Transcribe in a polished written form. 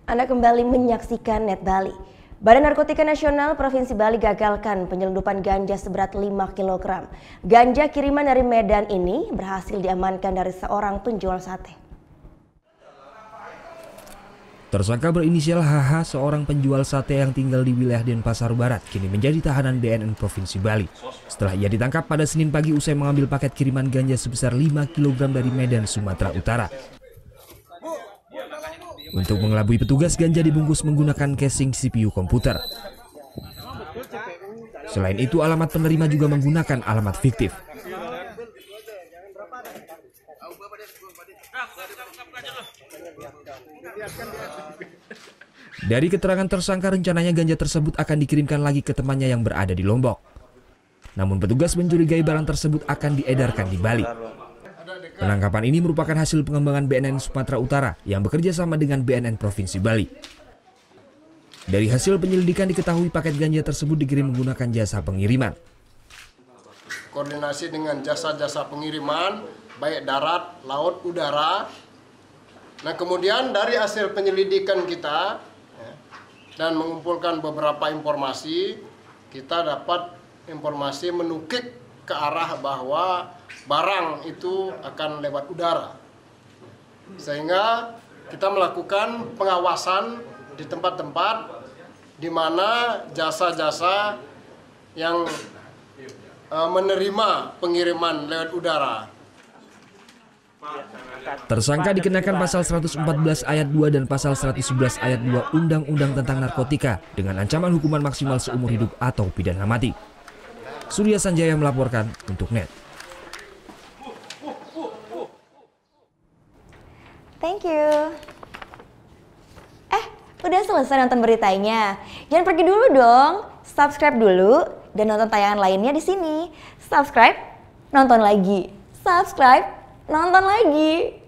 Anda kembali menyaksikan Net Bali. Badan Narkotika Nasional Provinsi Bali gagalkan penyelundupan ganja seberat 5 kg. Ganja kiriman dari Medan ini berhasil diamankan dari seorang penjual sate. Tersangka berinisial HH, seorang penjual sate yang tinggal di wilayah Denpasar Barat, kini menjadi tahanan BNN Provinsi Bali. Setelah ia ditangkap pada Senin pagi usai mengambil paket kiriman ganja sebesar 5 kg dari Medan, Sumatera Utara. Untuk mengelabui petugas, ganja dibungkus menggunakan casing CPU komputer. Selain itu, alamat penerima juga menggunakan alamat fiktif. Dari keterangan tersangka, rencananya ganja tersebut akan dikirimkan lagi ke temannya yang berada di Lombok. Namun petugas mencurigai barang tersebut akan diedarkan di Bali. Penangkapan ini merupakan hasil pengembangan BNN Sumatera Utara yang bekerja sama dengan BNN Provinsi Bali. Dari hasil penyelidikan diketahui paket ganja tersebut dikirim menggunakan jasa pengiriman. Koordinasi dengan jasa-jasa pengiriman, baik darat, laut, udara. Nah, kemudian dari hasil penyelidikan kita dan mengumpulkan beberapa informasi, kita dapat informasi menukik ke arah bahwa barang itu akan lewat udara. Sehingga kita melakukan pengawasan di tempat-tempat di mana jasa-jasa yang menerima pengiriman lewat udara. Tersangka dikenakan pasal 114 ayat 2 dan pasal 111 ayat 2 Undang-Undang tentang Narkotika dengan ancaman hukuman maksimal seumur hidup atau pidana mati. Surya Sanjaya melaporkan untuk Net. Thank you. Udah selesai nonton beritanya? Jangan pergi dulu dong. Subscribe dulu dan nonton tayangan lainnya di sini. Subscribe, nonton lagi. Subscribe, nonton lagi.